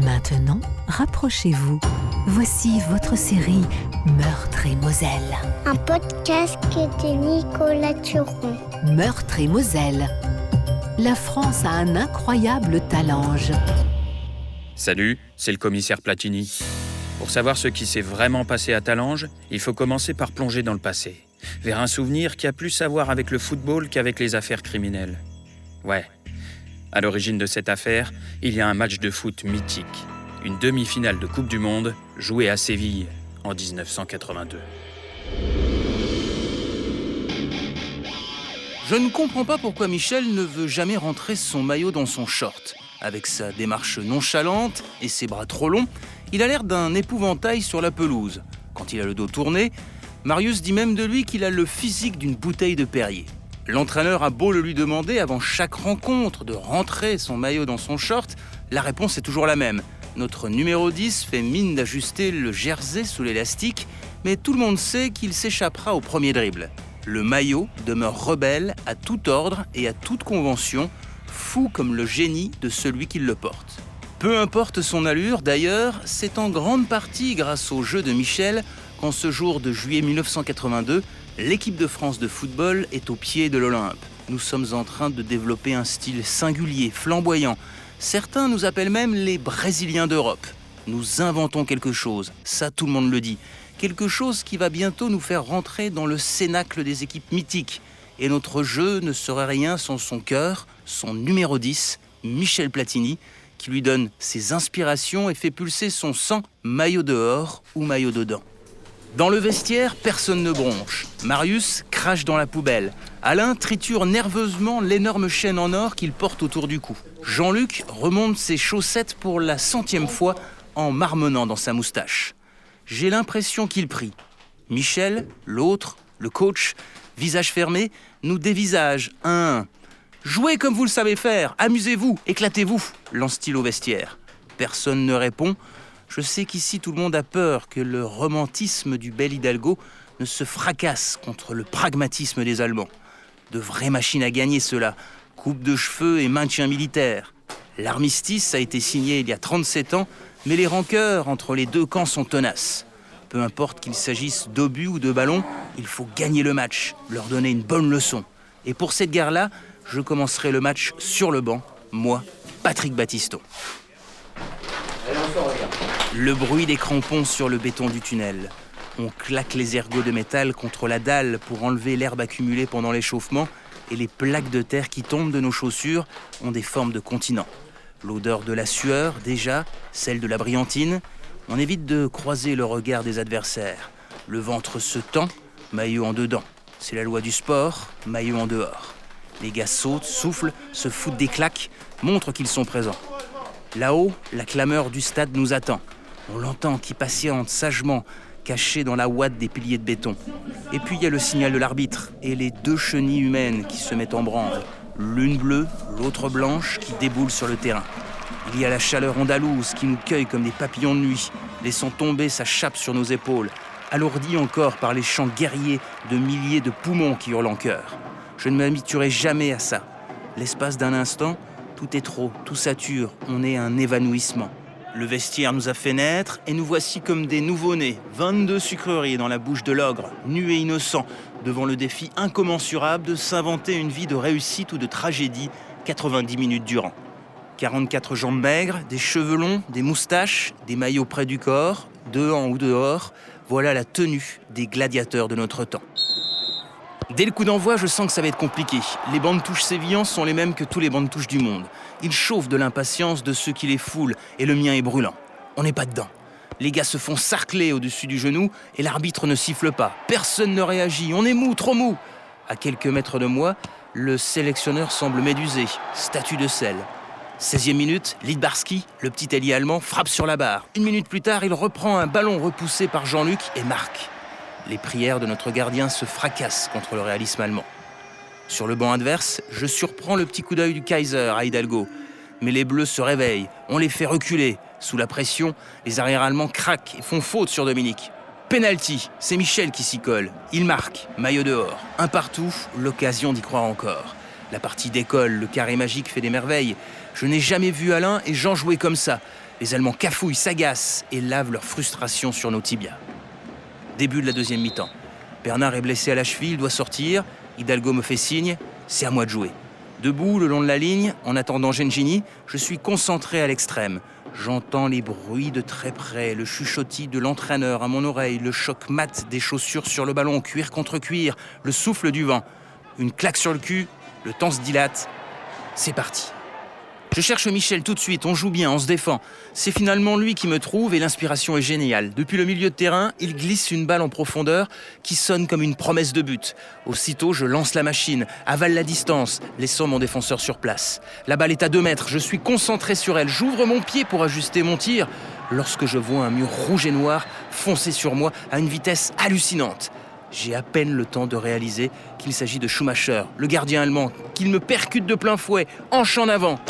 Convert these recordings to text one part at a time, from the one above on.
Maintenant, rapprochez-vous. Voici votre série Meurtre et Moselle. Un podcast de Nicolas Turon. Meurtre et Moselle. La France a un incroyable talange. Salut, c'est le commissaire Platini. Pour savoir ce qui s'est vraiment passé à Talange, il faut commencer par plonger dans le passé, vers un souvenir qui a plus à voir avec le football qu'avec les affaires criminelles. Ouais, à l'origine de cette affaire, il y a un match de foot mythique, une demi-finale de Coupe du Monde jouée à Séville en 1982. Je ne comprends pas pourquoi Michel ne veut jamais rentrer son maillot dans son short. Avec sa démarche nonchalante et ses bras trop longs, il a l'air d'un épouvantail sur la pelouse. Quand il a le dos tourné, Marius dit même de lui qu'il a le physique d'une bouteille de Perrier. L'entraîneur a beau le lui demander avant chaque rencontre de rentrer son maillot dans son short, la réponse est toujours la même. Notre numéro 10 fait mine d'ajuster le jersey sous l'élastique, mais tout le monde sait qu'il s'échappera au premier dribble. Le maillot demeure rebelle à tout ordre et à toute convention, fou comme le génie de celui qui le porte. Peu importe son allure, d'ailleurs, c'est en grande partie grâce au jeu de Michel qu'en ce jour de juillet 1982, l'équipe de France de football est au pied de l'Olympe. Nous sommes en train de développer un style singulier, flamboyant. Certains nous appellent même les Brésiliens d'Europe. Nous inventons quelque chose, ça tout le monde le dit. Quelque chose qui va bientôt nous faire rentrer dans le cénacle des équipes mythiques. Et notre jeu ne serait rien sans son cœur, son numéro 10, Michel Platini, qui lui donne ses inspirations et fait pulser son sang, maillot dehors ou maillot dedans. Dans le vestiaire, personne ne bronche. Marius crache dans la poubelle. Alain triture nerveusement l'énorme chaîne en or qu'il porte autour du cou. Jean-Luc remonte ses chaussettes pour la 100e fois en marmonnant dans sa moustache. J'ai l'impression qu'il prie. Michel, l'autre, le coach, visage fermé, nous dévisage un à un. « Jouez comme vous le savez faire, amusez-vous, éclatez-vous » lance-t-il au vestiaire. Personne ne répond. Je sais qu'ici tout le monde a peur que le romantisme du bel Hidalgo ne se fracasse contre le pragmatisme des Allemands. De vraies machines à gagner ceux-là, coupe de cheveux et maintien militaire. L'armistice a été signé il y a 37 ans, mais les rancœurs entre les deux camps sont tenaces. Peu importe qu'il s'agisse d'obus ou de ballons, il faut gagner le match, leur donner une bonne leçon. Et pour cette guerre-là, je commencerai le match sur le banc, moi, Patrick Battiston. Le bruit des crampons sur le béton du tunnel. On claque les ergots de métal contre la dalle pour enlever l'herbe accumulée pendant l'échauffement et les plaques de terre qui tombent de nos chaussures ont des formes de continents. L'odeur de la sueur, déjà, celle de la brillantine. On évite de croiser le regard des adversaires. Le ventre se tend, maillot en dedans. C'est la loi du sport, maillot en dehors. Les gars sautent, soufflent, se foutent des claques, montrent qu'ils sont présents. Là-haut, la clameur du stade nous attend. On l'entend qui patiente sagement, caché dans la ouate des piliers de béton. Et puis il y a le signal de l'arbitre et les deux chenilles humaines qui se mettent en branle. L'une bleue, l'autre blanche qui déboulent sur le terrain. Il y a la chaleur andalouse qui nous cueille comme des papillons de nuit, laissant tomber sa chape sur nos épaules, alourdie encore par les chants guerriers de milliers de poumons qui hurlent en chœur. Je ne m'habituerai jamais à ça. L'espace d'un instant, tout est trop, tout sature, on est un évanouissement. Le vestiaire nous a fait naître et nous voici comme des nouveau-nés, 22 sucreries dans la bouche de l'ogre, nus et innocents, devant le défi incommensurable de s'inventer une vie de réussite ou de tragédie 90 minutes durant. 44 jambes maigres, des cheveux longs, des moustaches, des maillots près du corps, dehors ou dehors, voilà la tenue des gladiateurs de notre temps. Dès le coup d'envoi, je sens que ça va être compliqué. Les bancs de touche sévillans sont les mêmes que tous les bancs de touche du monde. Ils chauffent de l'impatience de ceux qui les foulent et le mien est brûlant. On n'est pas dedans. Les gars se font sarcler au-dessus du genou et l'arbitre ne siffle pas. Personne ne réagit, on est mou, trop mou. À quelques mètres de moi, le sélectionneur semble médusé, statue de sel. 16e minute, Lidbarski, le petit ailier allemand, frappe sur la barre. 1 minute plus tard, il reprend un ballon repoussé par Jean-Luc et marque. Les prières de notre gardien se fracassent contre le réalisme allemand. Sur le banc adverse, je surprends le petit coup d'œil du Kaiser à Hidalgo. Mais les Bleus se réveillent, on les fait reculer. Sous la pression, les arrières allemands craquent et font faute sur Dominique. Penalty, c'est Michel qui s'y colle. Il marque, maillot dehors. Un partout, l'occasion d'y croire encore. La partie d'école, le carré magique fait des merveilles. Je n'ai jamais vu Alain et Jean jouer comme ça. Les Allemands cafouillent, s'agacent et lavent leur frustration sur nos tibias. Début de la deuxième mi-temps. Bernard est blessé à la cheville, il doit sortir. Hidalgo me fait signe, c'est à moi de jouer. Debout, le long de la ligne, en attendant Gengini, je suis concentré à l'extrême. J'entends les bruits de très près, le chuchotis de l'entraîneur à mon oreille, le choc mat des chaussures sur le ballon, cuir contre cuir, le souffle du vent. Une claque sur le cul, le temps se dilate. C'est parti. Je cherche Michel tout de suite, on joue bien, on se défend. C'est finalement lui qui me trouve et l'inspiration est géniale. Depuis le milieu de terrain, il glisse une balle en profondeur qui sonne comme une promesse de but. Aussitôt, je lance la machine, avale la distance, laissant mon défenseur sur place. La balle est à 2 mètres, je suis concentré sur elle. J'ouvre mon pied pour ajuster mon tir lorsque je vois un mur rouge et noir foncer sur moi à une vitesse hallucinante. J'ai à peine le temps de réaliser qu'il s'agit de Schumacher, le gardien allemand, qu'il me percute de plein fouet, hanche en avant.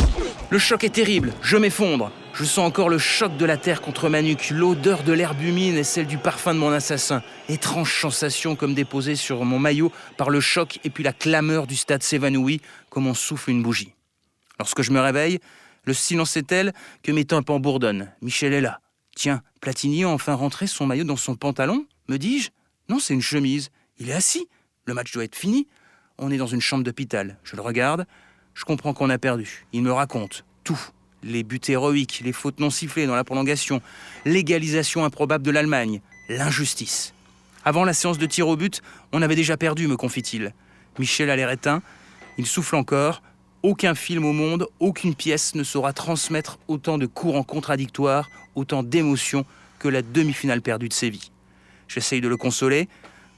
Le choc est terrible, je m'effondre. Je sens encore le choc de la terre contre ma nuque, l'odeur de l'herbe humide et celle du parfum de mon assassin. Étrange sensation comme déposée sur mon maillot par le choc et puis la clameur du stade s'évanouit comme on souffle une bougie. Lorsque je me réveille, le silence est tel que mes tympans bourdonnent. Michel est là. Tiens, Platini a enfin rentré son maillot dans son pantalon, me dis-je ? Non, c'est une chemise. Il est assis. Le match doit être fini. On est dans une chambre d'hôpital. Je le regarde. Je comprends qu'on a perdu. Il me raconte tout. Les buts héroïques, les fautes non sifflées dans la prolongation, l'égalisation improbable de l'Allemagne, l'injustice. Avant la séance de tir au but, on avait déjà perdu, me confie-t-il. Michel a l'air éteint. Il souffle encore. Aucun film au monde, aucune pièce ne saura transmettre autant de courants contradictoires, autant d'émotions que la demi-finale perdue de Séville. J'essaye de le consoler,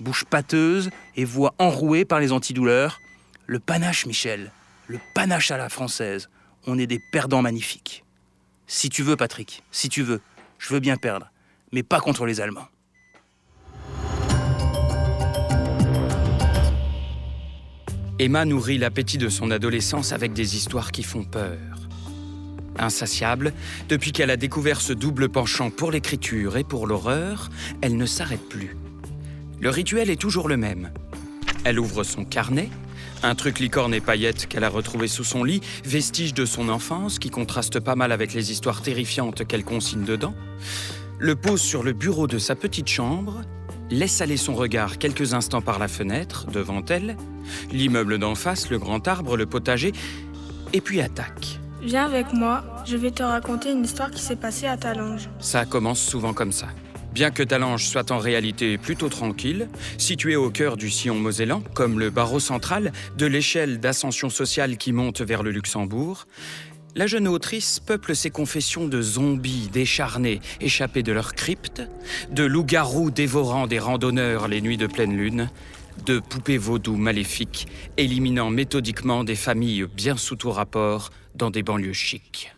bouche pâteuse et voix enrouée par les antidouleurs. Le panache, Michel, le panache à la française. On est des perdants magnifiques. Si tu veux, Patrick, si tu veux, je veux bien perdre, mais pas contre les Allemands. Emma nourrit l'appétit de son adolescence avec des histoires qui font peur. Insatiable, depuis qu'elle a découvert ce double penchant pour l'écriture et pour l'horreur, elle ne s'arrête plus. Le rituel est toujours le même. Elle ouvre son carnet, un truc licorne et paillettes qu'elle a retrouvé sous son lit, vestige de son enfance qui contraste pas mal avec les histoires terrifiantes qu'elle consigne dedans, le pose sur le bureau de sa petite chambre, laisse aller son regard quelques instants par la fenêtre, devant elle, l'immeuble d'en face, le grand arbre, le potager, et puis attaque. Viens avec moi, je vais te raconter une histoire qui s'est passée à Talange. Ça commence souvent comme ça. Bien que Talange soit en réalité plutôt tranquille, situé au cœur du sillon mosellan, comme le barreau central de l'échelle d'ascension sociale qui monte vers le Luxembourg, la jeune autrice peuple ses confessions de zombies décharnés échappés de leur crypte, de loups-garous dévorant des randonneurs les nuits de pleine lune, de poupées vaudou maléfiques éliminant méthodiquement des familles bien sous tout rapport dans des banlieues chics.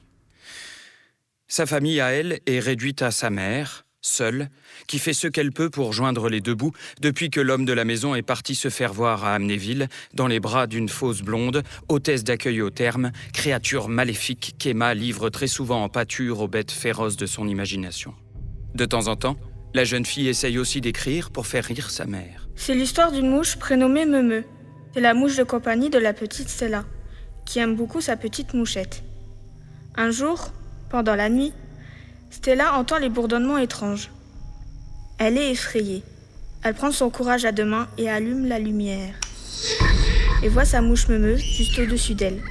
Sa famille à elle est réduite à sa mère, seule, qui fait ce qu'elle peut pour joindre les deux bouts depuis que l'homme de la maison est parti se faire voir à Amnéville dans les bras d'une fausse blonde, hôtesse d'accueil au terme, créature maléfique qu'Emma livre très souvent en pâture aux bêtes féroces de son imagination. De temps en temps, la jeune fille essaye aussi d'écrire pour faire rire sa mère. C'est l'histoire d'une mouche prénommée Meumeu. C'est la mouche de compagnie de la petite Stella, qui aime beaucoup sa petite mouchette. Un jour, pendant la nuit, Stella entend les bourdonnements étranges. Elle est effrayée. Elle prend son courage à deux mains et allume la lumière. Et voit sa mouche Meumeu juste au-dessus d'elle.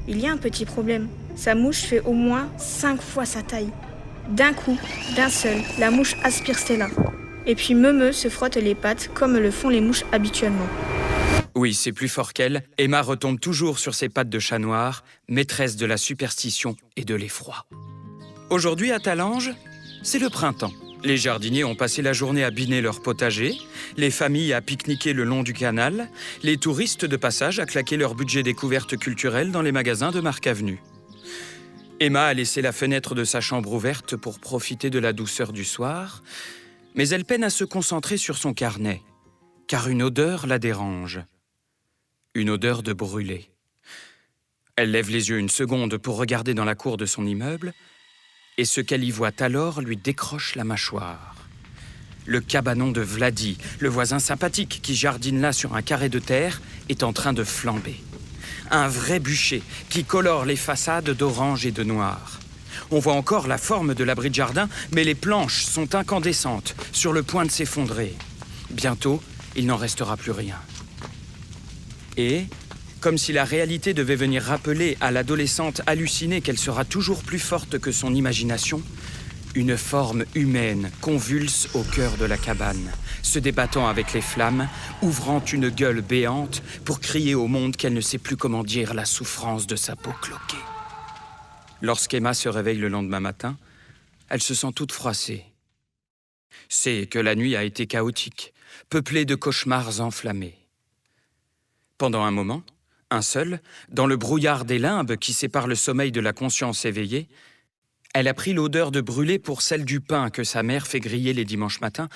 Il y a un petit problème. Sa mouche fait au moins 5 fois sa taille. D'un coup, d'un seul, la mouche aspire Stella. Et puis Meumeu se frotte les pattes comme le font les mouches habituellement. Oui, c'est plus fort qu'elle. Emma retombe toujours sur ses pattes de chat noir, maîtresse de la superstition et de l'effroi. Aujourd'hui, à Talange, c'est le printemps. Les jardiniers ont passé la journée à biner leur potager, les familles à pique-niquer le long du canal, les touristes de passage à claquer leur budget découverte culturelle dans les magasins de Marc Avenue. Emma a laissé la fenêtre de sa chambre ouverte pour profiter de la douceur du soir, mais elle peine à se concentrer sur son carnet, car une odeur la dérange. Une odeur de brûlé. Elle lève les yeux une seconde pour regarder dans la cour de son immeuble, et ce qu'elle y voit alors lui décroche la mâchoire. Le cabanon de Vladi, le voisin sympathique qui jardine là sur un carré de terre, est en train de flamber. Un vrai bûcher qui colore les façades d'orange et de noir. On voit encore la forme de l'abri de jardin, mais les planches sont incandescentes, sur le point de s'effondrer. Bientôt, il n'en restera plus rien. Et, comme si la réalité devait venir rappeler à l'adolescente hallucinée qu'elle sera toujours plus forte que son imagination, une forme humaine convulse au cœur de la cabane, se débattant avec les flammes, ouvrant une gueule béante pour crier au monde qu'elle ne sait plus comment dire la souffrance de sa peau cloquée. Lorsqu'Emma se réveille le lendemain matin, elle se sent toute froissée. C'est que la nuit a été chaotique, peuplée de cauchemars enflammés. Pendant un moment, un seul, dans le brouillard des limbes qui sépare le sommeil de la conscience éveillée, elle a pris l'odeur de brûlé pour celle du pain que sa mère fait griller les dimanches matins,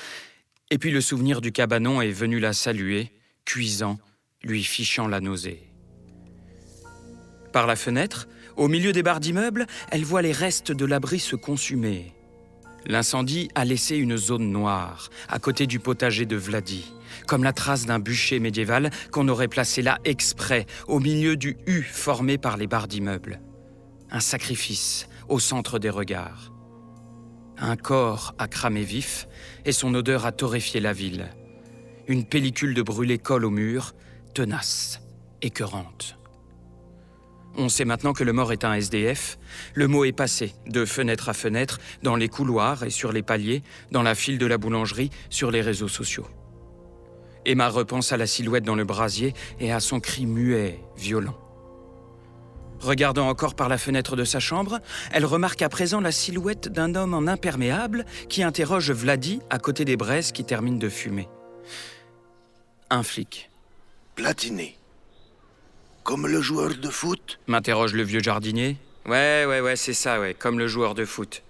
et puis le souvenir du cabanon est venu la saluer, cuisant, lui fichant la nausée. Par la fenêtre, au milieu des barres d'immeubles, elle voit les restes de l'abri se consumer. L'incendie a laissé une zone noire, à côté du potager de Vladi, comme la trace d'un bûcher médiéval qu'on aurait placé là exprès, au milieu du U formé par les barres d'immeubles. Un sacrifice au centre des regards. Un corps a cramé vif et son odeur a torréfié la ville. Une pellicule de brûlé colle au mur, tenace, écœurante. On sait maintenant que le mort est un SDF. Le mot est passé, de fenêtre à fenêtre, dans les couloirs et sur les paliers, dans la file de la boulangerie, sur les réseaux sociaux. Emma repense à la silhouette dans le brasier et à son cri muet, violent. Regardant encore par la fenêtre de sa chambre, elle remarque à présent la silhouette d'un homme en imperméable qui interroge Vladi à côté des braises qui terminent de fumer. Un flic. Platini. Comme le joueur de foot ? M'interroge le vieux jardinier. Ouais, c'est ça, comme le joueur de foot.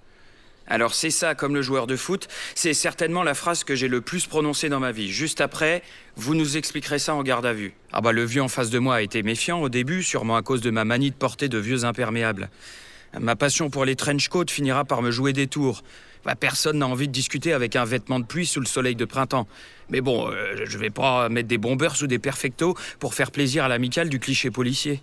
Alors c'est ça, comme le joueur de foot, c'est certainement la phrase que j'ai le plus prononcée dans ma vie. Juste après, vous nous expliquerez ça en garde à vue. Ah bah le vieux en face de moi a été méfiant au début, sûrement à cause de ma manie de porter de vieux imperméables. Ma passion pour les trench coats finira par me jouer des tours. Personne n'a envie de discuter avec un vêtement de pluie sous le soleil de printemps. Mais bon, je vais pas mettre des bombers ou des perfectos pour faire plaisir à l'amicale du cliché policier.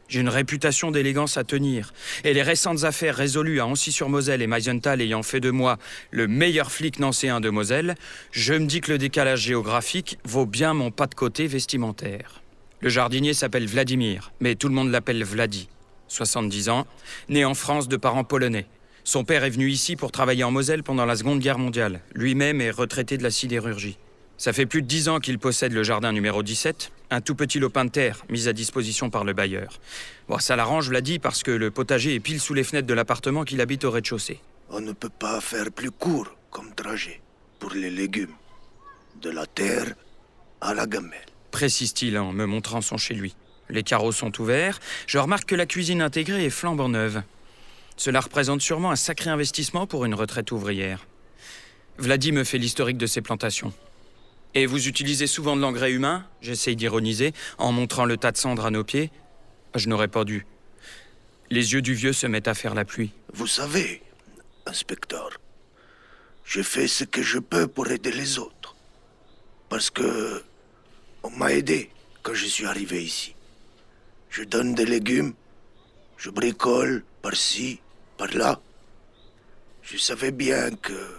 J'ai une réputation d'élégance à tenir. Et les récentes affaires résolues à Ancy-sur-Moselle et Meisenthal ayant fait de moi le meilleur flic nancéen de Moselle, je me dis que le décalage géographique vaut bien mon pas de côté vestimentaire. Le jardinier s'appelle Vladimir, mais tout le monde l'appelle Vladi. 70 ans, né en France de parents polonais. Son père est venu ici pour travailler en Moselle pendant la Seconde Guerre mondiale. Lui-même est retraité de la sidérurgie. Ça fait plus de 10 ans qu'il possède le jardin numéro 17, un tout petit lopin de terre mis à disposition par le bailleur. Bon, ça l'arrange, Vladi, parce que le potager est pile sous les fenêtres de l'appartement qu'il habite au rez-de-chaussée. On ne peut pas faire plus court comme trajet pour les légumes. De la terre à la gamelle. Précise-t-il en me montrant son chez lui. Les carreaux sont ouverts. Je remarque que la cuisine intégrée est flambant neuve. Cela représente sûrement un sacré investissement pour une retraite ouvrière. Vladi me fait l'historique de ses plantations. Et vous utilisez souvent de l'engrais humain ? J'essaye d'ironiser, en montrant le tas de cendres à nos pieds. Je n'aurais pas dû. Les yeux du vieux se mettent à faire la pluie. Vous savez, inspecteur, je fais ce que je peux pour aider les autres. Parce que on m'a aidé quand je suis arrivé ici. Je donne des légumes, je bricole par-ci, par-là. Je savais bien que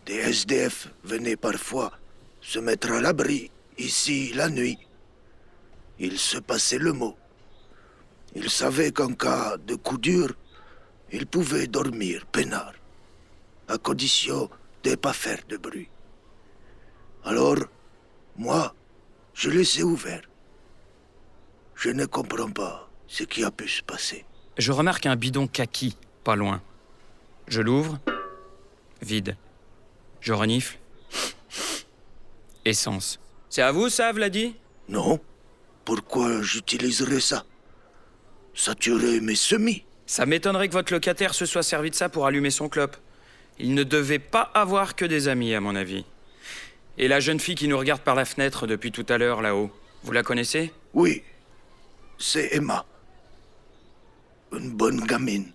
des SDF venaient parfois se mettre à l'abri, ici, la nuit. Ils se passaient le mot. Ils savaient qu'en cas de coup dur, ils pouvaient dormir peinard, à condition de ne pas faire de bruit. Alors, moi, je les ai ouverts. Je ne comprends pas ce qui a pu se passer. Je remarque un bidon kaki, pas loin. Je l'ouvre, vide. Je renifle. Essence. C'est à vous ça, Vladi ? Non. Pourquoi j'utiliserais ça ? Ça tuerait mes semis. Ça m'étonnerait que votre locataire se soit servi de ça pour allumer son clope. Il ne devait pas avoir que des amis, à mon avis. Et la jeune fille qui nous regarde par la fenêtre depuis tout à l'heure, là-haut, vous la connaissez ? Oui. C'est Emma. Une bonne gamine.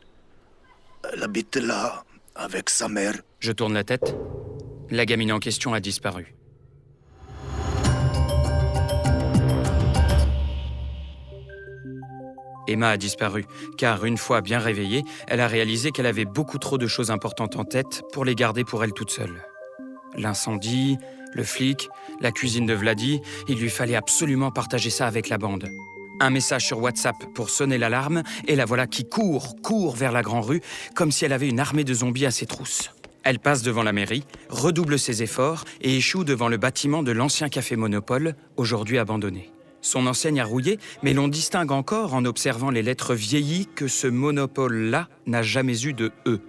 Elle habite là, avec sa mère. Je tourne la tête. La gamine en question a disparu. Emma a disparu, car une fois bien réveillée, elle a réalisé qu'elle avait beaucoup trop de choses importantes en tête pour les garder pour elle toute seule. L'incendie, le flic, la cuisine de Vladi, il lui fallait absolument partager ça avec la bande. Un message sur WhatsApp pour sonner l'alarme, et la voilà qui court vers la grande rue, comme si elle avait une armée de zombies à ses trousses. Elle passe devant la mairie, redouble ses efforts et échoue devant le bâtiment de l'ancien café Monopole, aujourd'hui abandonné. Son enseigne a rouillé, mais l'on distingue encore, en observant les lettres vieillies, que ce Monopole-là n'a jamais eu de « E ».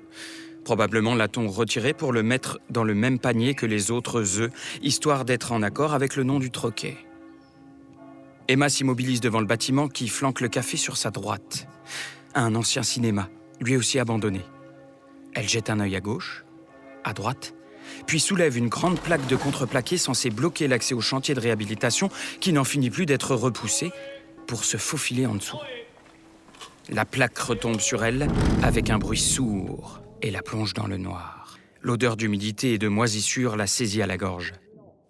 Probablement l'a-t-on retiré pour le mettre dans le même panier que les autres œufs, histoire d'être en accord avec le nom du troquet. Emma s'immobilise devant le bâtiment qui flanque le café sur sa droite. Un ancien cinéma, lui aussi abandonné. Elle jette un œil à gauche, à droite, puis soulève une grande plaque de contreplaqué censée bloquer l'accès au chantier de réhabilitation qui n'en finit plus d'être repoussé pour se faufiler en dessous. La plaque retombe sur elle avec un bruit sourd et la plonge dans le noir. L'odeur d'humidité et de moisissure la saisit à la gorge.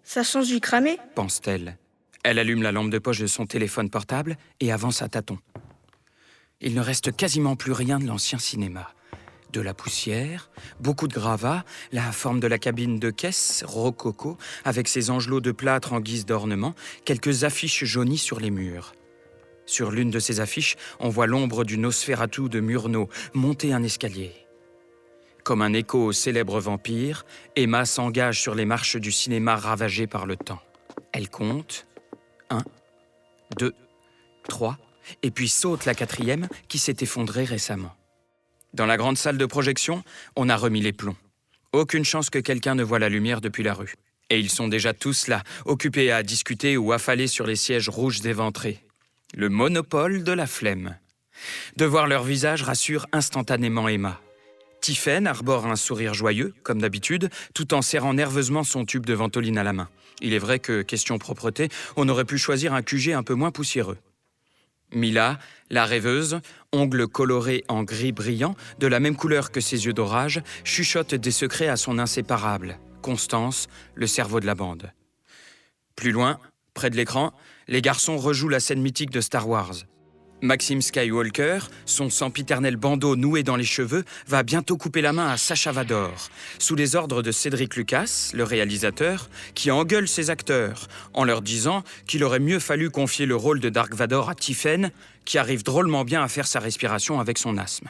Ça change du cramé? Pense-t-elle. Elle allume la lampe de poche de son téléphone portable et avance à tâtons. Il ne reste quasiment plus rien de l'ancien cinéma. De la poussière, beaucoup de gravats, la forme de la cabine de caisse, rococo, avec ses angelots de plâtre en guise d'ornement, quelques affiches jaunies sur les murs. Sur l'une de ces affiches, on voit l'ombre du Nosferatu de Murnau monter un escalier. Comme un écho au célèbre vampire, Emma s'engage sur les marches du cinéma ravagé par le temps. Elle compte 1, 2, 3, et puis saute la 4e qui s'est effondrée récemment. Dans la grande salle de projection, on a remis les plombs. Aucune chance que quelqu'un ne voie la lumière depuis la rue. Et ils sont déjà tous là, occupés à discuter ou affalés sur les sièges rouges éventrés. Le monopole de la flemme. De voir leur visage rassure instantanément Emma. Tiphaine arbore un sourire joyeux, comme d'habitude, tout en serrant nerveusement son tube de ventoline à la main. Il est vrai que, question propreté, on aurait pu choisir un QG un peu moins poussiéreux. Mila, la rêveuse, ongles colorés en gris brillant, de la même couleur que ses yeux d'orage, chuchote des secrets à son inséparable, Constance, le cerveau de la bande. Plus loin, près de l'écran, les garçons rejouent la scène mythique de Star Wars. Maxime Skywalker, son sempiternel bandeau noué dans les cheveux, va bientôt couper la main à Sacha Vador, sous les ordres de Cédric Lucas, le réalisateur, qui engueule ses acteurs, en leur disant qu'il aurait mieux fallu confier le rôle de Dark Vador à Tiphaine, qui arrive drôlement bien à faire sa respiration avec son asthme.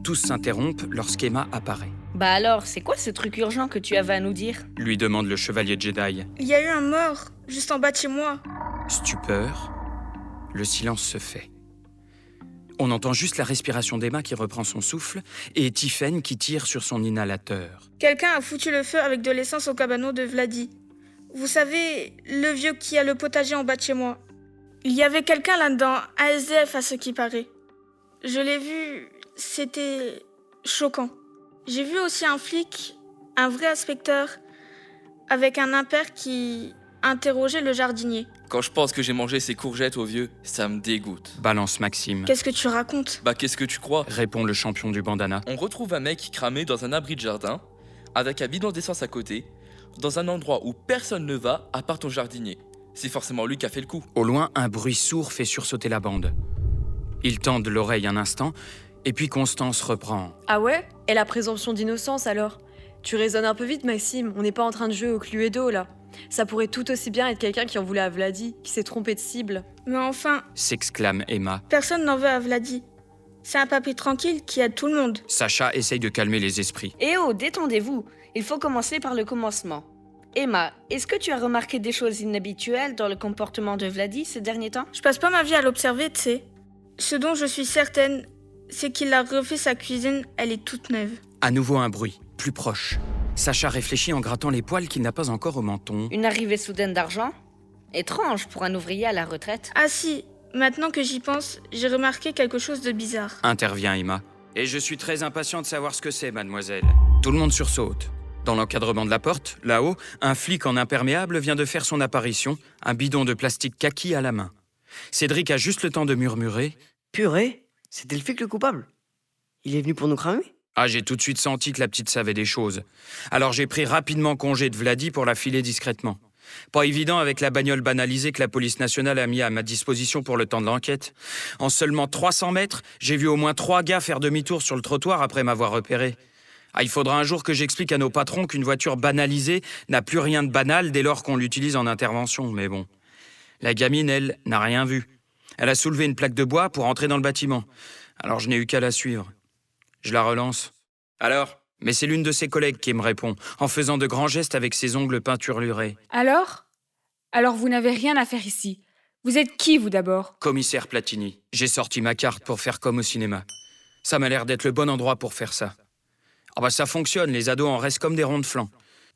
Tous s'interrompent lorsqu'Emma apparaît. Bah alors, c'est quoi ce truc urgent que tu avais à nous dire? Lui demande le chevalier Jedi. Il y a eu un mort, juste en bas de chez moi. Stupeur. Le silence se fait. On entend juste la respiration d'Emma qui reprend son souffle et Tiphaine qui tire sur son inhalateur. Quelqu'un a foutu le feu avec de l'essence au cabanon de Vladi. Vous savez, le vieux qui a le potager en bas de chez moi. Il y avait quelqu'un là-dedans, un SDF à ce qui paraît. Je l'ai vu, c'était choquant. J'ai vu aussi un flic, un vrai inspecteur, avec un impair qui interrogeait le jardinier. Quand je pense que j'ai mangé ces courgettes au vieux, ça me dégoûte. Balance Maxime. Qu'est-ce que tu racontes? Bah qu'est-ce que tu crois? Répond le champion du bandana. On retrouve un mec cramé dans un abri de jardin, avec un bidon d'essence à côté, dans un endroit où personne ne va à part ton jardinier. C'est forcément lui qui a fait le coup. Au loin, un bruit sourd fait sursauter la bande. Ils tendent l'oreille un instant, et puis Constance reprend. Ah ouais? Et la présomption d'innocence alors? Tu raisonnes un peu vite, Maxime, on n'est pas en train de jouer au Cluedo là. Ça pourrait tout aussi bien être quelqu'un qui en voulait à Vladi, qui s'est trompé de cible. Mais enfin, S'exclame Emma. personne n'en veut à Vladi. C'est un papy tranquille qui aide tout le monde. Sacha essaye de calmer les esprits. Eh oh, détendez-vous. Il faut commencer par le commencement. Emma, est-ce que tu as remarqué des choses inhabituelles dans le comportement de Vladi ces derniers temps? Je passe pas ma vie à l'observer, tu sais. Ce dont je suis certaine, c'est qu'il a refait sa cuisine, elle est toute neuve. À nouveau un bruit, plus proche. Sacha réfléchit en grattant les poils qu'il n'a pas encore au menton. Une arrivée soudaine d'argent? Étrange pour un ouvrier à la retraite. Ah si, maintenant que j'y pense, j'ai remarqué quelque chose de bizarre. Intervient Emma. Et je suis très impatient de savoir ce que c'est, mademoiselle. Tout le monde sursaute. Dans l'encadrement de la porte, là-haut, un flic en imperméable vient de faire son apparition, un bidon de plastique kaki à la main. Cédric a juste le temps de murmurer. Purée, c'était le flic le coupable. Il est venu pour nous cramer? Ah, j'ai tout de suite senti que la petite savait des choses. Alors j'ai pris rapidement congé de Vladi pour la filer discrètement. Pas évident avec la bagnole banalisée que la police nationale a mis à ma disposition pour le temps de l'enquête. En seulement 300 mètres, j'ai vu au moins 3 gars faire demi-tour sur le trottoir après m'avoir repéré. Ah, il faudra un jour que j'explique à nos patrons qu'une voiture banalisée n'a plus rien de banal dès lors qu'on l'utilise en intervention, mais bon. La gamine, elle, n'a rien vu. Elle a soulevé une plaque de bois pour entrer dans le bâtiment. Alors je n'ai eu qu'à la suivre. Je la relance. Alors ? Mais c'est l'une de ses collègues qui me répond, en faisant de grands gestes avec ses ongles peinturlurés. Alors vous n'avez rien à faire ici. Vous êtes qui, vous, d'abord ? Commissaire Platini. J'ai sorti ma carte pour faire comme au cinéma. Ça m'a l'air d'être le bon endroit pour faire ça. Ah bah ça fonctionne, les ados en restent comme des ronds de flanc.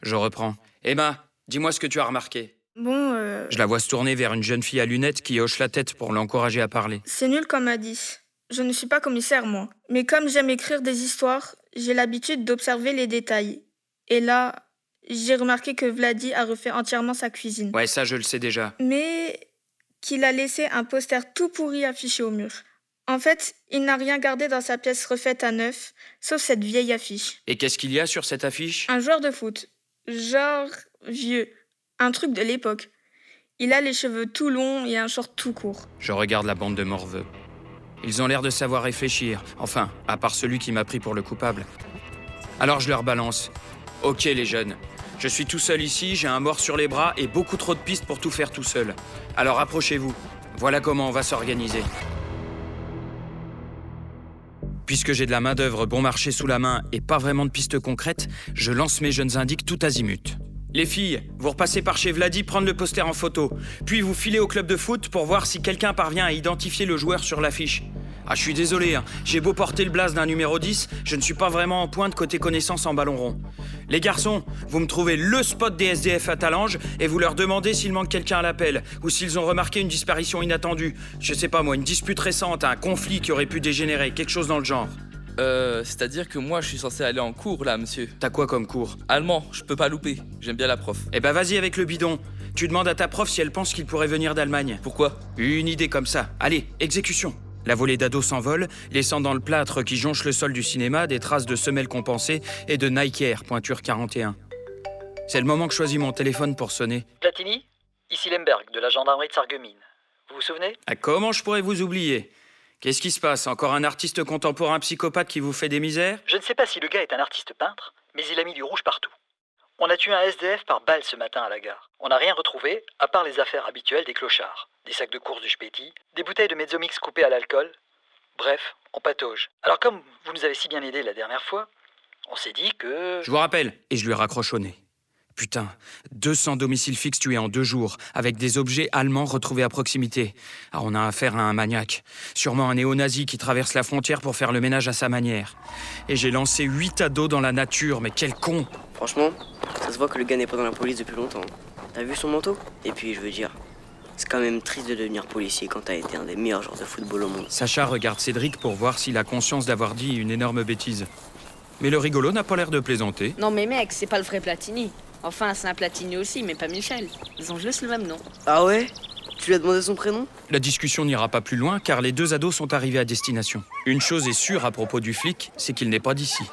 Je reprends. Emma, dis-moi ce que tu as remarqué. Je la vois se tourner vers une jeune fille à lunettes qui hoche la tête pour l'encourager à parler. C'est nul comme indice. Je ne suis pas commissaire, moi. Mais comme j'aime écrire des histoires, j'ai l'habitude d'observer les détails. Et là, j'ai remarqué que Vladi a refait entièrement sa cuisine. Ouais, ça je le sais déjà. Mais qu'il a laissé un poster tout pourri affiché au mur. En fait, il n'a rien gardé dans sa pièce refaite à neuf, sauf cette vieille affiche. Et qu'est-ce qu'il y a sur cette affiche ? Un joueur de foot. Genre vieux. Un truc de l'époque. Il a les cheveux tout longs et un short tout court. Je regarde la bande de morveux. Ils ont l'air de savoir réfléchir. Enfin, à part celui qui m'a pris pour le coupable. Alors je leur balance. Ok les jeunes, je suis tout seul ici, j'ai un mort sur les bras et beaucoup trop de pistes pour tout faire tout seul. Alors approchez-vous. Voilà comment on va s'organiser. Puisque j'ai de la main-d'œuvre bon marché sous la main et pas vraiment de pistes concrètes, je lance mes jeunes indices tout azimut. Les filles, vous repassez par chez Vladi prendre le poster en photo, puis vous filez au club de foot pour voir si quelqu'un parvient à identifier le joueur sur l'affiche. Ah, je suis désolé, j'ai beau porter le blaze d'un numéro 10, je ne suis pas vraiment en pointe côté connaissance en ballon rond. Les garçons, vous me trouvez le spot des SDF à Talange et vous leur demandez s'il manque quelqu'un à l'appel ou s'ils ont remarqué une disparition inattendue. Je sais pas moi, une dispute récente, un conflit qui aurait pu dégénérer, quelque chose dans le genre. C'est-à-dire que moi je suis censé aller en cours là, monsieur. T'as quoi comme cours ? Allemand, je peux pas louper, j'aime bien la prof. Eh ben vas-y avec le bidon. Tu demandes à ta prof si elle pense qu'il pourrait venir d'Allemagne. Pourquoi ? Une idée comme ça. Allez, exécution. La volée d'ados s'envole, laissant dans le plâtre qui jonche le sol du cinéma des traces de semelles compensées et de Nike Air, pointure 41. C'est le moment que je choisis mon téléphone pour sonner. Platini, ici Lemberg, de la gendarmerie de Sarreguemines. Vous vous souvenez ? Ah, comment je pourrais vous oublier ? Qu'est-ce qui se passe ? Encore un artiste contemporain psychopathe qui vous fait des misères ? Je ne sais pas si le gars est un artiste peintre, mais il a mis du rouge partout. On a tué un SDF par balle ce matin à la gare. On n'a rien retrouvé, à part les affaires habituelles des clochards. Des sacs de course du Spéti, des bouteilles de Mezzomix coupées à l'alcool. Bref, on patauge. Alors comme vous nous avez si bien aidés la dernière fois, on s'est dit que... Je vous rappelle, et je lui raccroche au nez. Putain, 200 domiciles fixes tués en 2 jours, avec des objets allemands retrouvés à proximité. Ah, on a affaire à un maniaque. Sûrement un néo-nazi qui traverse la frontière pour faire le ménage à sa manière. Et j'ai lancé 8 ados dans la nature, mais quel con! Franchement, ça se voit que le gars n'est pas dans la police depuis longtemps. T'as vu son manteau ? Et puis, je veux dire, c'est quand même triste de devenir policier quand t'as été un des meilleurs joueurs de football au monde. Sacha regarde Cédric pour voir s'il a conscience d'avoir dit une énorme bêtise. Mais le rigolo n'a pas l'air de plaisanter. Non mais mec, c'est pas le vrai Platini. Enfin, c'est un Platini aussi, mais pas Michel. Ils ont juste le même nom. Ah ouais ? Tu lui as demandé son prénom ? La discussion n'ira pas plus loin car les 2 ados sont arrivés à destination. Une chose est sûre à propos du flic, c'est qu'il n'est pas d'ici.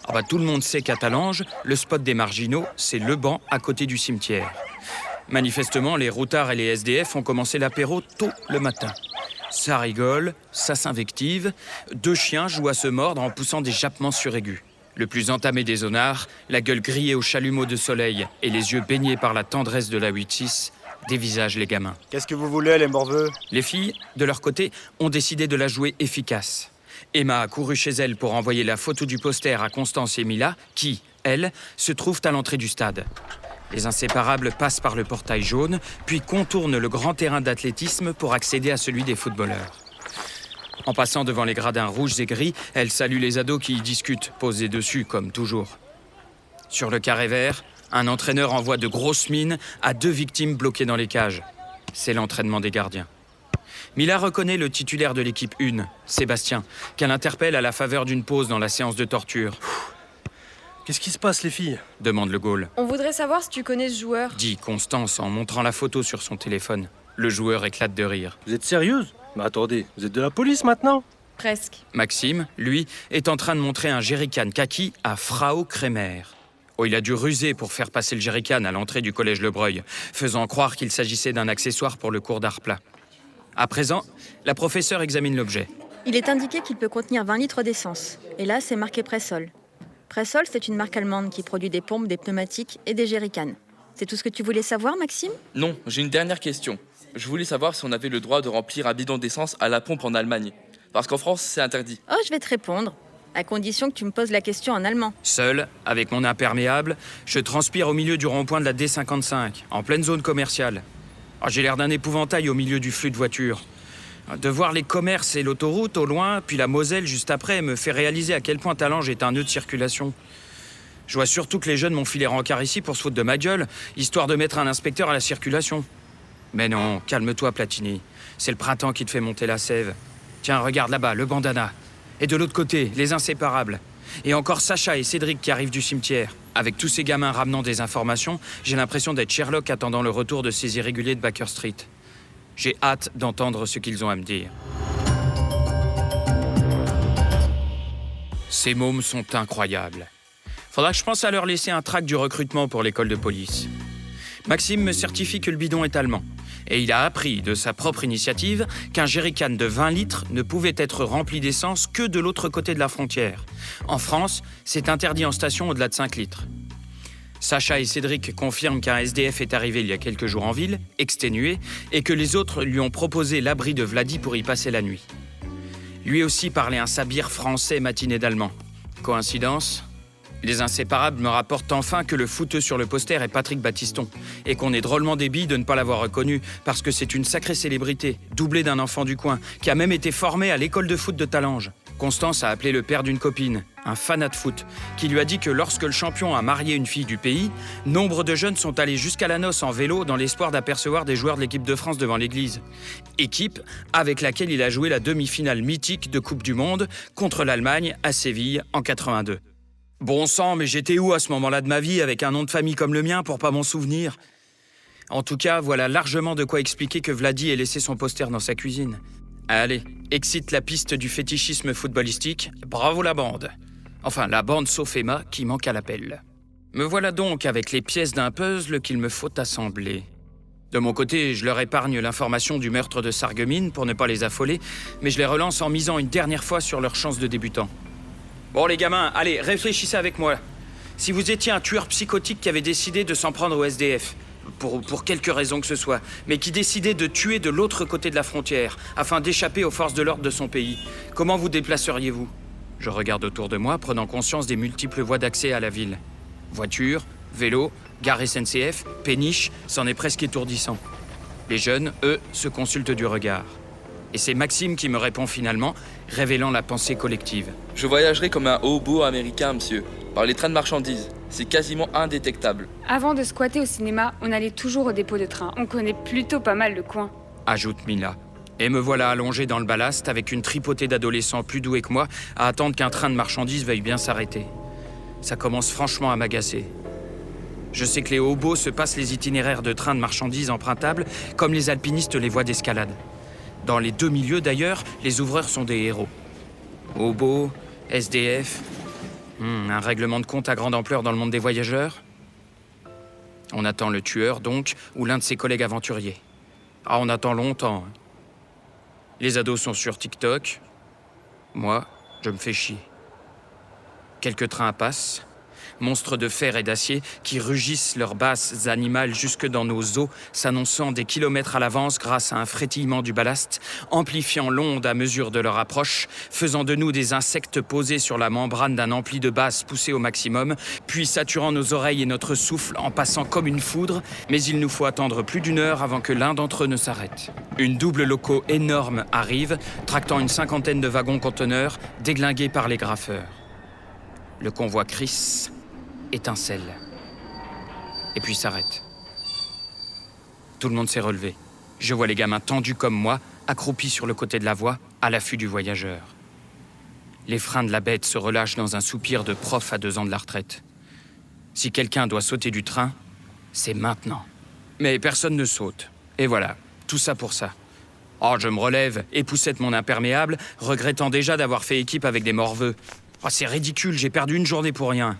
Ah bah tout le monde sait qu'à Talange, le spot des marginaux, c'est le banc à côté du cimetière. Manifestement, les routards et les SDF ont commencé l'apéro tôt le matin. Ça rigole, ça s'invective, 2 chiens jouent à se mordre en poussant des jappements suraigus. Le plus entamé des zonards, la gueule grillée au chalumeau de soleil et les yeux baignés par la tendresse de la 8-6, dévisagent les gamins. Qu'est-ce que vous voulez, les morveux ? Les filles, de leur côté, ont décidé de la jouer efficace. Emma a couru chez elle pour envoyer la photo du poster à Constance et Mila, qui, elles, se trouvent à l'entrée du stade. Les inséparables passent par le portail jaune, puis contournent le grand terrain d'athlétisme pour accéder à celui des footballeurs. En passant devant les gradins rouges et gris, elle salue les ados qui y discutent, posés dessus comme toujours. Sur le carré vert, un entraîneur envoie de grosses mines à 2 victimes bloquées dans les cages. C'est l'entraînement des gardiens. Mila reconnaît le titulaire de l'équipe 1, Sébastien, qu'elle interpelle à la faveur d'une pause dans la séance de torture. Qu'est-ce qui se passe, les filles ? Demande le Gaule. On voudrait savoir si tu connais ce joueur. Dit Constance en montrant la photo sur son téléphone. Le joueur éclate de rire. Vous êtes sérieuse ? Mais attendez, vous êtes de la police maintenant ? Presque. Maxime, lui, est en train de montrer un jerrycan kaki à Frau Kremer. Oh, il a dû ruser pour faire passer le jerrycan à l'entrée du collège Le Breuil, faisant croire qu'il s'agissait d'un accessoire pour le cours d'art plat. À présent, la professeure examine l'objet. Il est indiqué qu'il peut contenir 20 litres d'essence. Et là, c'est marqué Pressol. Pressol, c'est une marque allemande qui produit des pompes, des pneumatiques et des jerrycans. C'est tout ce que tu voulais savoir, Maxime? Non, j'ai une dernière question. Je voulais savoir si on avait le droit de remplir un bidon d'essence à la pompe en Allemagne. Parce qu'en France, c'est interdit. Oh, je vais te répondre, à condition que tu me poses la question en allemand. Seul, avec mon imperméable, je transpire au milieu du rond-point de la D55, en pleine zone commerciale. Oh, j'ai l'air d'un épouvantail au milieu du flux de voitures. De voir les commerces et l'autoroute au loin, puis la Moselle juste après, me fait réaliser à quel point Talange est un nœud de circulation. Je vois surtout que les jeunes m'ont filé rencard ici pour se foutre de ma gueule, histoire de mettre un inspecteur à la circulation. Mais non, calme-toi, Platini. C'est le printemps qui te fait monter la sève. Tiens, regarde là-bas, le bandana. Et de l'autre côté, les inséparables. Et encore Sacha et Cédric qui arrivent du cimetière. Avec tous ces gamins ramenant des informations, j'ai l'impression d'être Sherlock attendant le retour de ces irréguliers de Baker Street. J'ai hâte d'entendre ce qu'ils ont à me dire. Ces mômes sont incroyables. Faudra que je pense à leur laisser un tract du recrutement pour l'école de police. Maxime me certifie que le bidon est allemand. Et il a appris de sa propre initiative qu'un jerrycan de 20 litres ne pouvait être rempli d'essence que de l'autre côté de la frontière. En France, c'est interdit en station au-delà de 5 litres. Sacha et Cédric confirment qu'un SDF est arrivé il y a quelques jours en ville, exténué, et que les autres lui ont proposé l'abri de Vladi pour y passer la nuit. Lui aussi parlait un sabir français matiné d'allemand. Coïncidence ? Les inséparables me rapportent enfin que le footeux sur le poster est Patrick Battiston et qu'on est drôlement débile de ne pas l'avoir reconnu parce que c'est une sacrée célébrité, doublée d'un enfant du coin, qui a même été formé à l'école de foot de Talange. Constance a appelé le père d'une copine, un fanat de foot, qui lui a dit que lorsque le champion a marié une fille du pays, nombre de jeunes sont allés jusqu'à la noce en vélo dans l'espoir d'apercevoir des joueurs de l'équipe de France devant l'église. Équipe avec laquelle il a joué la demi-finale mythique de Coupe du Monde contre l'Allemagne à Séville en 82. Bon sang, mais j'étais où à ce moment-là de ma vie avec un nom de famille comme le mien pour pas m'en souvenir? En tout cas, voilà largement de quoi expliquer que Vladi ait laissé son poster dans sa cuisine. Allez, excite la piste du fétichisme footballistique, bravo la bande. Enfin, la bande sauf Emma qui manque à l'appel. Me voilà donc avec les pièces d'un puzzle qu'il me faut assembler. De mon côté, je leur épargne l'information du meurtre de Sarreguemines pour ne pas les affoler, mais je les relance en misant une dernière fois sur leurs chances de débutants. Bon les gamins, allez, réfléchissez avec moi. Si vous étiez un tueur psychotique qui avait décidé de s'en prendre au SDF, pour quelque raison que ce soit, mais qui décidait de tuer de l'autre côté de la frontière, afin d'échapper aux forces de l'ordre de son pays, comment vous déplaceriez-vous? Je regarde autour de moi, prenant conscience des multiples voies d'accès à la ville. Voiture, vélo, gare SNCF, péniche, c'en est presque étourdissant. Les jeunes, eux, se consultent du regard. Et c'est Maxime qui me répond finalement, révélant la pensée collective. Je voyagerai comme un hobo américain, monsieur, par les trains de marchandises. C'est quasiment indétectable. Avant de squatter au cinéma, on allait toujours au dépôt de train. On connaît plutôt pas mal le coin. Ajoute Mila. Et me voilà allongé dans le ballast avec une tripotée d'adolescents plus doués que moi à attendre qu'un train de marchandises veuille bien s'arrêter. Ça commence franchement à m'agacer. Je sais que les hobos se passent les itinéraires de trains de marchandises empruntables comme les alpinistes les voies d'escalade. Dans les deux milieux d'ailleurs, les ouvreurs sont des héros. Hobos, SDF, un règlement de compte à grande ampleur dans le monde des voyageurs. On attend le tueur donc, ou l'un de ses collègues aventuriers. Ah, on attend longtemps. Les ados sont sur TikTok. Moi, je me fais chier. Quelques trains passent. Monstres de fer et d'acier qui rugissent leurs basses animales jusque dans nos os, s'annonçant des kilomètres à l'avance grâce à un frétillement du ballast, amplifiant l'onde à mesure de leur approche, faisant de nous des insectes posés sur la membrane d'un ampli de basse poussé au maximum, puis saturant nos oreilles et notre souffle en passant comme une foudre, mais il nous faut attendre plus d'une heure avant que l'un d'entre eux ne s'arrête. Une double loco énorme arrive, tractant une 50aine de wagons conteneurs, déglingués par les graffeurs. Le convoi crisse, étincelle, et puis s'arrête. Tout le monde s'est relevé. Je vois les gamins tendus comme moi, accroupis sur le côté de la voie, à l'affût du voyageur. Les freins de la bête se relâchent dans un soupir de prof à 2 ans de la retraite. Si quelqu'un doit sauter du train, c'est maintenant. Mais personne ne saute. Et voilà, tout ça pour ça. Oh, je me relève, époussette mon imperméable, regrettant déjà d'avoir fait équipe avec des morveux. Oh, c'est ridicule, j'ai perdu une journée pour rien.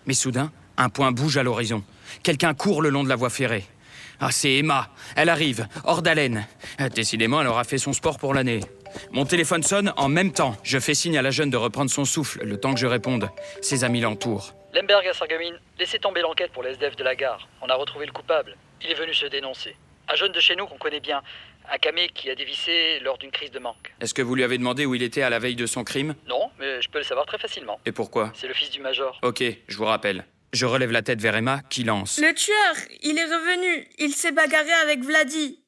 Mais soudain, Un point bouge à l'horizon. Quelqu'un court le long de la voie ferrée. Ah, c'est Emma. Elle arrive, hors d'haleine. Décidément, elle aura fait son sport pour l'année. Mon téléphone sonne en même temps. Je fais signe à la jeune de reprendre son souffle, le temps que je réponde. Ses amis l'entourent. Lemberg à Sarreguemines, laissez tomber l'enquête pour les SDF de la gare. On a retrouvé le coupable. Il est venu se dénoncer. Un jeune de chez nous qu'on connaît bien. Un camé qui a dévissé lors d'une crise de manque. Est-ce que vous lui avez demandé où il était à la veille de son crime? Non, mais je peux le savoir très facilement. Et pourquoi? C'est le fils du major. Ok, je vous rappelle. Je relève la tête vers Emma, qui lance. Le tueur, il est revenu. Il s'est bagarré avec Vladi.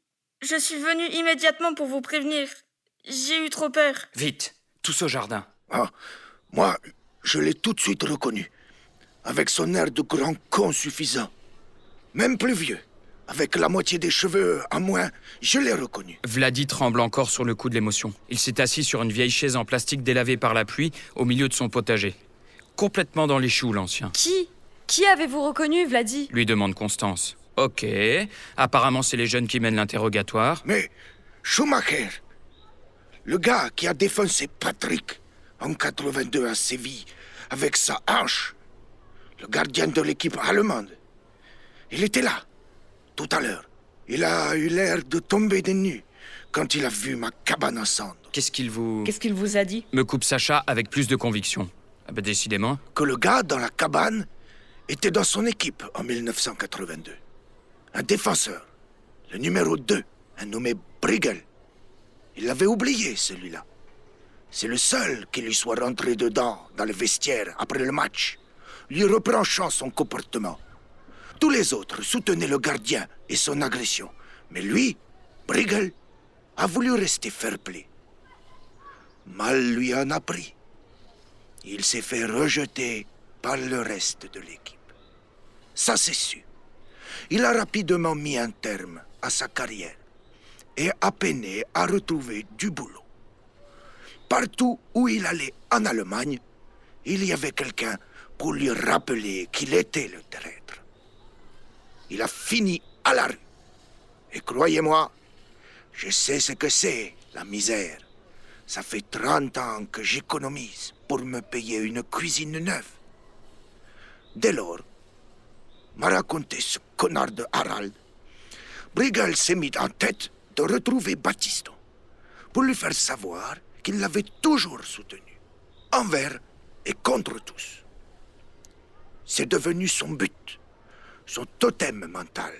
Je suis venu immédiatement pour vous prévenir. J'ai eu trop peur. Vite, tous au jardin. Ah, moi, je l'ai tout de suite reconnu. Avec son air de grand con suffisant. Même plus vieux. Avec la moitié des cheveux en moins, je l'ai reconnu. Vladi tremble encore sur le coup de l'émotion. Il s'est assis sur une vieille chaise en plastique délavée par la pluie, au milieu de son potager. Complètement dans les choux, l'ancien. Qui avez-vous reconnu, Vladi? Lui demande Constance. Ok, apparemment c'est les jeunes qui mènent l'interrogatoire. Mais Schumacher, le gars qui a défoncé Patrick en 82 à Séville avec sa hanche, le gardien de l'équipe allemande, il était là, tout à l'heure. Il a eu l'air de tomber des nues quand il a vu ma cabane en cendres. Qu'est-ce qu'il vous a dit? Me coupe Sacha avec plus de conviction. Ah ben décidément. Que le gars dans la cabane était dans son équipe en 1982. Un défenseur, le numéro 2, un nommé Brigel. Il l'avait oublié, celui-là. C'est le seul qui lui soit rentré dedans, dans le vestiaire, après le match, lui reprochant son comportement. Tous les autres soutenaient le gardien et son agression. Mais lui, Brigel, a voulu rester fair-play. Mal lui en a pris. Il s'est fait rejeter par le reste de l'équipe. Ça, c'est sûr. Il a rapidement mis un terme à sa carrière et a peiné à retrouver du boulot. Partout où il allait en Allemagne, il y avait quelqu'un pour lui rappeler qu'il était le traître. Il a fini à la rue. Et croyez-moi, je sais ce que c'est, la misère. Ça fait 30 ans que j'économise pour me payer une cuisine neuve. Dès lors, m'a raconté ce connard de Harald, Brigel s'est mis en tête de retrouver Battiston pour lui faire savoir qu'il l'avait toujours soutenu, envers et contre tous. C'est devenu son but, son totem mental.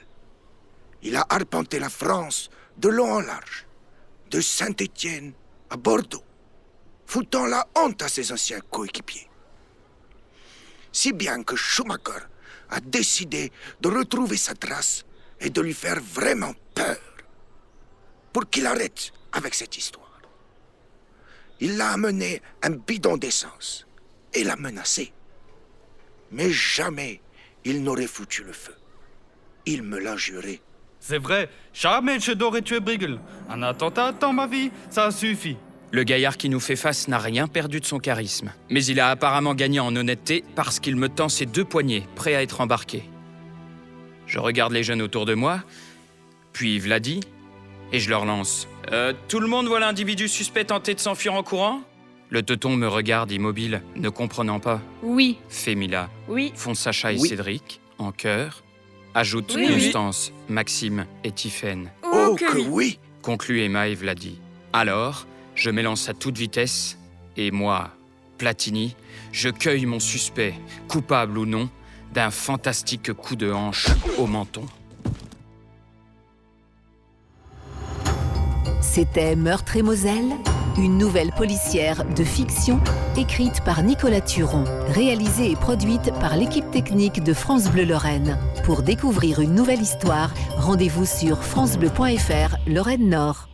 Il a arpenté la France de long en large, de Saint-Étienne à Bordeaux, foutant la honte à ses anciens coéquipiers. Si bien que Schumacher a décidé de retrouver sa trace et de lui faire vraiment peur, pour qu'il arrête avec cette histoire. Il l'a amené un bidon d'essence et l'a menacé. Mais jamais il n'aurait foutu le feu. Il me l'a juré. C'est vrai, jamais je n'aurais tué Brigel. Un attentat dans ma vie, ça suffit. Le gaillard qui nous fait face n'a rien perdu de son charisme. Mais il a apparemment gagné en honnêteté parce qu'il me tend ses 2 poignets, prêt à être embarqué. Je regarde les jeunes autour de moi, puis Vladi, et je leur lance. Tout le monde voit l'individu suspect tenter de s'enfuir en courant? Le teuton me regarde immobile, ne comprenant pas. Oui. Fait Mila. Oui. Font Sacha et Oui. Cédric, en chœur. Ajoute Oui, Constance, Maxime et Tiphaine. Oh, que oui! Conclut Emma et Vladi. Alors, je m'élance à toute vitesse, et moi, Platini, je cueille mon suspect, coupable ou non, d'un fantastique coup de hanche au menton. C'était Meurtre et Moselle, une nouvelle policière de fiction écrite par Nicolas Turon, réalisée et produite par l'équipe technique de France Bleu Lorraine. Pour découvrir une nouvelle histoire, rendez-vous sur francebleu.fr Lorraine Nord.